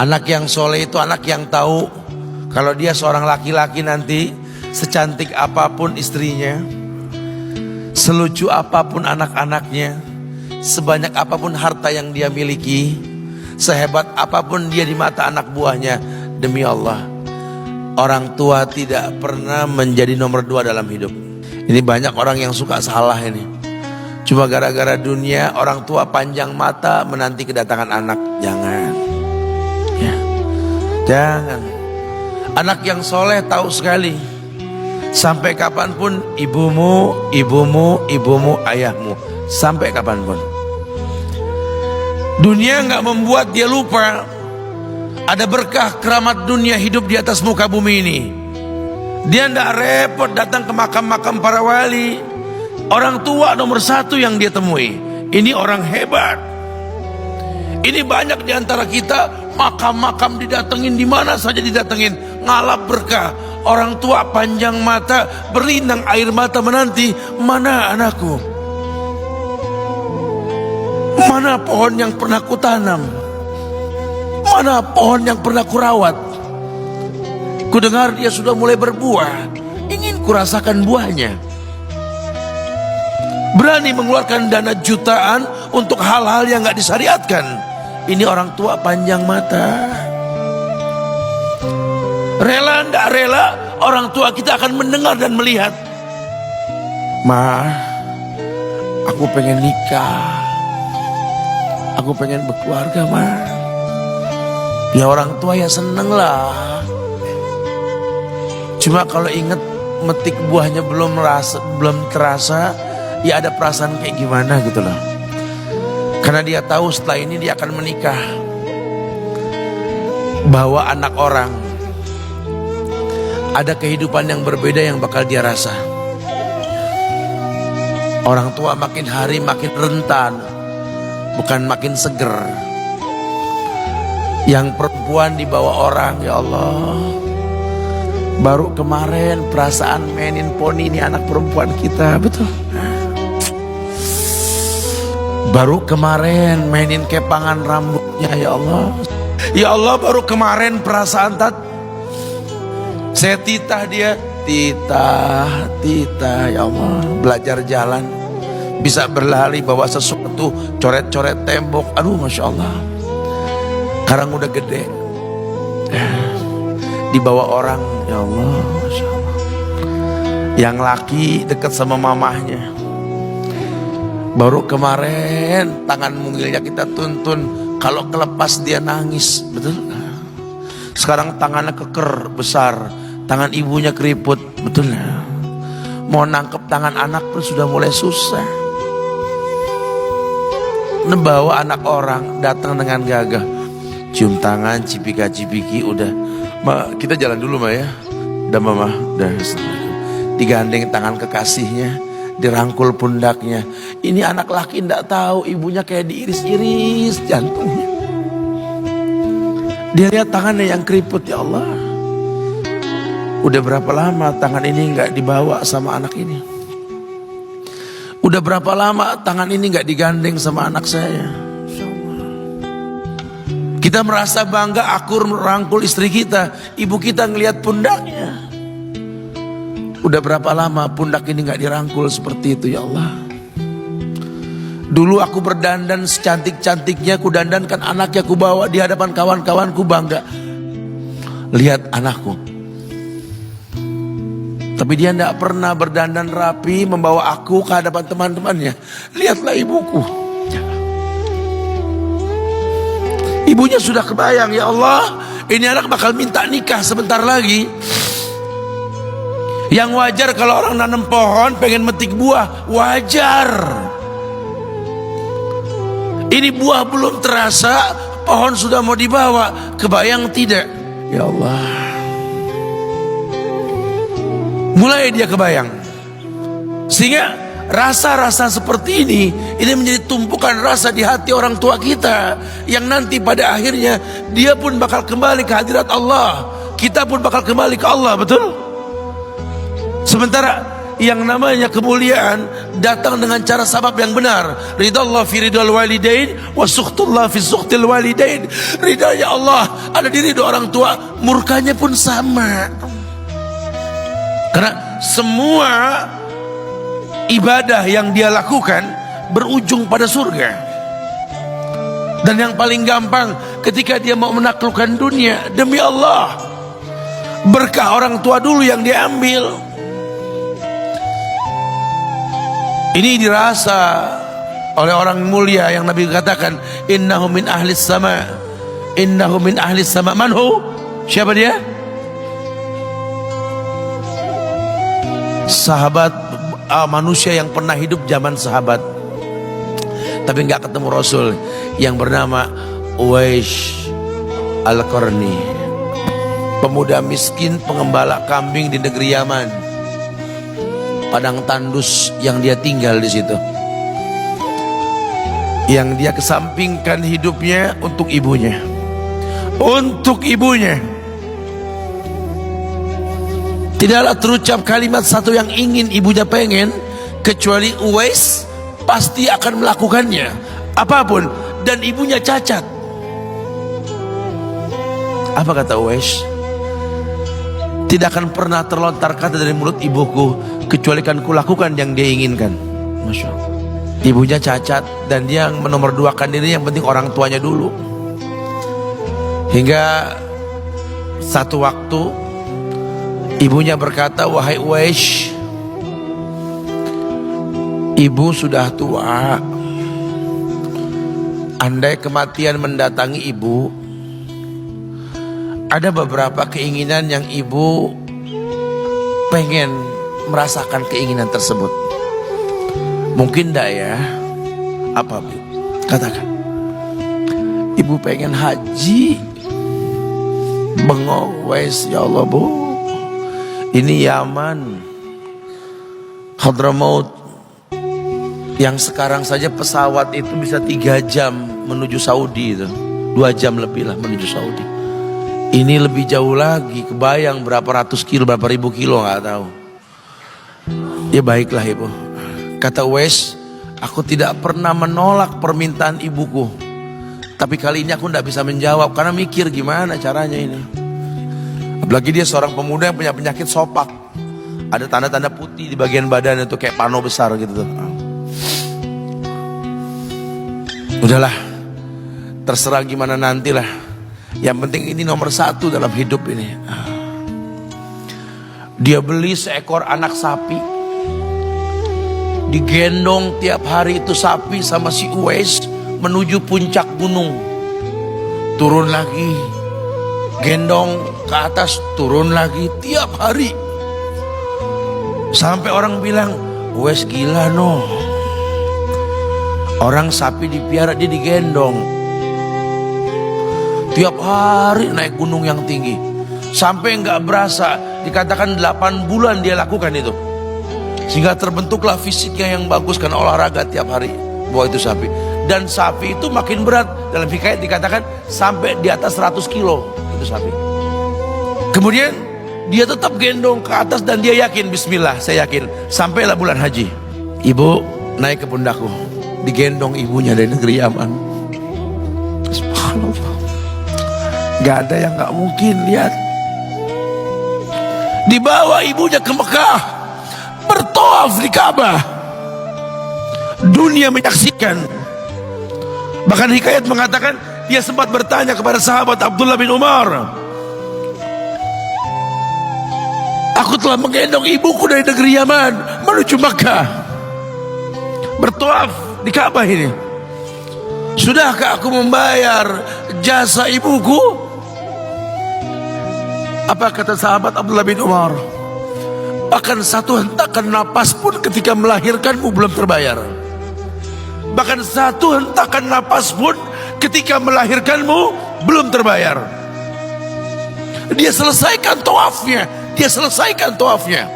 Anak yang soleh itu anak yang tahu kalau dia seorang laki-laki nanti, secantik apapun istrinya, selucu apapun anak-anaknya, sebanyak apapun harta yang dia miliki, sehebat apapun dia di mata anak buahnya, demi Allah, orang tua tidak pernah menjadi nomor 2 dalam hidup. Ini banyak orang yang suka salah ini. Cuma gara-gara dunia, orang tua panjang mata menanti kedatangan anak. Jangan ya, jangan. Anak yang soleh tahu sekali, sampai kapanpun ibumu, ayahmu, sampai kapanpun. Dunia nggak membuat dia lupa ada berkah keramat dunia hidup di atas muka bumi ini. Dia nggak repot datang ke makam-makam para wali. Orang tua nomor 1 yang dia temui. Ini orang hebat. Ini banyak di antara kita, makam-makam didatengin, di mana saja didatengin, ngalap berkah. Orang tua panjang mata, berlinang air mata menanti, mana anakku? Mana pohon yang pernah kutanam? Mana pohon yang pernah kurawat? Kudengar dia sudah mulai berbuah, ingin kurasakan buahnya. Berani mengeluarkan dana jutaan untuk hal-hal yang gak disyariatkan. Ini orang tua panjang mata. Rela ndak rela, orang tua kita akan mendengar dan melihat. Ma, aku pengen nikah, aku pengen berkeluarga, Ma. Ya orang tua ya seneng lah. Cuma kalau inget metik buahnya belum terasa, ya ada perasaan kayak gimana gitu loh. Karena dia tahu setelah ini dia akan menikah. Bahwa anak orang ada kehidupan yang berbeda yang bakal dia rasa. Orang tua makin hari makin rentan, bukan makin seger. Yang perempuan dibawa orang, ya Allah. Baru kemarin perasaan mainin poni, ini anak perempuan kita, betul. Baru kemarin mainin kepangan rambutnya, ya Allah. Ya Allah, baru kemarin perasaan saya titah dia, titah, ya Allah. Belajar jalan, bisa berlari bawa sesuatu, coret-coret tembok, aduh Masya Allah. Sekarang udah gede, dibawa orang, ya Allah, Masya Allah. Yang laki dekat sama mamahnya. Baru kemarin tangan mungilnya kita tuntun, kalau kelepas dia nangis, betul. Sekarang tangannya keker besar, tangan ibunya keriput, betul. Mau nangkep tangan anak pun sudah mulai susah. Membawa anak orang datang dengan gagah, cium tangan, cipika-cipiki, udah. Ma, kita jalan dulu Ma ya. Udah Mama, udah. Digandeng tangan kekasihnya, dirangkul pundaknya. Ini anak laki ndak tahu ibunya kayak diiris-iris jantungnya. Dia lihat tangannya yang keriput, ya Allah. Udah berapa lama tangan ini nggak dibawa sama anak ini? Udah berapa lama tangan ini nggak digandeng sama anak saya? Kita merasa bangga akur merangkul istri kita, ibu kita ngelihat pundaknya. Udah berapa lama pundak ini gak dirangkul seperti itu, ya Allah. Dulu aku berdandan secantik-cantiknya, ku dandankan anaknya, ku bawa di hadapan kawan-kawanku bangga. Lihat anakku. Tapi dia gak pernah berdandan rapi membawa aku ke hadapan teman-temannya. Lihatlah ibuku. Ibunya sudah kebayang, ya Allah, ini anak bakal minta nikah sebentar lagi. Yang wajar kalau orang nanam pohon pengen metik buah, wajar. Ini buah belum terasa, pohon sudah mau dibawa, kebayang tidak? Ya Allah. Mulai dia kebayang. Sehingga rasa-rasa seperti ini menjadi tumpukan rasa di hati orang tua kita, yang nanti pada akhirnya dia pun bakal kembali ke hadirat Allah, kita pun bakal kembali ke Allah, betul? Sementara yang namanya kemuliaan datang dengan cara sabab yang benar. Ridallah fi ridal walidain wa sukhtullah fi sukhtil walidain. Ridanya Allah ada di ridho orang tua, murkanya pun sama. Karena semua ibadah yang dia lakukan berujung pada surga. Dan yang paling gampang ketika dia mau menaklukkan dunia, demi Allah, berkah orang tua dulu yang dia ambil. Ini dirasa oleh orang mulia yang Nabi katakan, innahu min ahlis sama, innahu min ahlis sama. Manhu? Siapa dia? Sahabat, manusia yang pernah hidup zaman sahabat tapi nggak ketemu Rasul, yang bernama Uwais Al-Qarni, pemuda miskin pengembala kambing di negeri Yaman. Padang tandus yang dia tinggal di situ, yang dia kesampingkan hidupnya untuk ibunya, untuk ibunya. Tidaklah terucap kalimat satu yang ingin ibunya pengen, kecuali Uwais pasti akan melakukannya apapun, dan ibunya cacat. Apa kata Uwais? Tidak akan pernah terlontar kata dari mulut ibuku kecuali kan kulakukan yang dia inginkan. Masya Allah. Ibunya cacat dan dia menomorduakan diri, yang penting orang tuanya dulu. Hingga satu waktu ibunya berkata, wahai Uwais, ibu sudah tua. Andai kematian mendatangi ibu, ada beberapa keinginan yang ibu pengen merasakan keinginan tersebut. Mungkin enggak ya? Apa Bu? Katakan. Ibu pengen haji. Bengong, Wais, ya Allah Bu, ini Yaman, Hadramaut, yang sekarang saja pesawat itu bisa 3 jam menuju Saudi itu, 2 jam lebih lah menuju Saudi. Ini lebih jauh lagi, kebayang berapa ratus kilo, berapa ribu kilo nggak tahu. Ya baiklah ibu, kata Uwais, aku tidak pernah menolak permintaan ibuku, tapi kali ini aku tidak bisa menjawab karena mikir gimana caranya ini. Apalagi dia seorang pemuda yang punya penyakit sopak, ada tanda-tanda putih di bagian badan itu kayak pano besar gitu tuh. Udahlah, terserah gimana nantilah. Yang penting ini nomor 1 dalam hidup ini. Dia beli seekor anak sapi, digendong tiap hari itu sapi sama si Uwais menuju puncak gunung. Turun lagi, gendong ke atas, turun lagi tiap hari. Sampai orang bilang, Uwais gila no. Orang sapi dipiara, dia digendong tiap hari naik gunung yang tinggi. Sampai nggak berasa, dikatakan 8 bulan dia lakukan itu. Sehingga terbentuklah fisiknya yang bagus karena olahraga tiap hari bawa itu sapi. Dan sapi itu makin berat, dalam hikayat dikatakan sampai di atas 100 kilo itu sapi. Kemudian dia tetap gendong ke atas dan dia yakin, bismillah saya yakin. Sampailah bulan haji, ibu naik ke pundakku, digendong ibunya dari negeri Yaman. Subhanallah, gak ada yang gak mungkin. Lihat, dibawa ibunya ke Mekah, bertawaf di Ka'bah, dunia menyaksikan. Bahkan hikayat mengatakan dia sempat bertanya kepada sahabat Abdullah bin Umar, aku telah menggendong ibuku dari negeri Yaman menuju Mekah, bertawaf di Ka'bah ini, sudahkah aku membayar jasa ibuku? Apa kata sahabat Abdullah bin Umar? Bahkan satu hentakan napas pun ketika melahirkanmu belum terbayar. Bahkan satu hentakan napas pun ketika melahirkanmu belum terbayar. Dia selesaikan tawafnya, dia selesaikan tawafnya.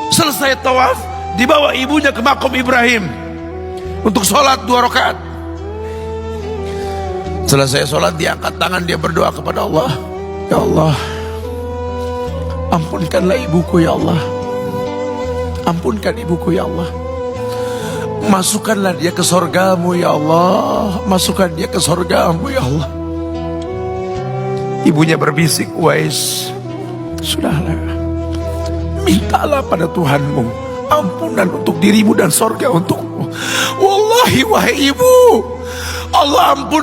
Selesai tawaf, dibawa ibunya ke makom Ibrahim untuk sholat 2 rakaat. Selesai sholat, dia angkat tangan, dia berdoa kepada Allah, ya Allah, ampunkanlah ibuku ya Allah. Ampunkan ibuku ya Allah. Masukkanlah dia ke sorgamu ya Allah. Masukkan dia ke sorgamu ya Allah. Ibunya berbisik, Uwais, sudahlah, mintalah pada Tuhanmu ampunan untuk dirimu dan sorga untukmu. Wallahi wahai ibu, Allah ampun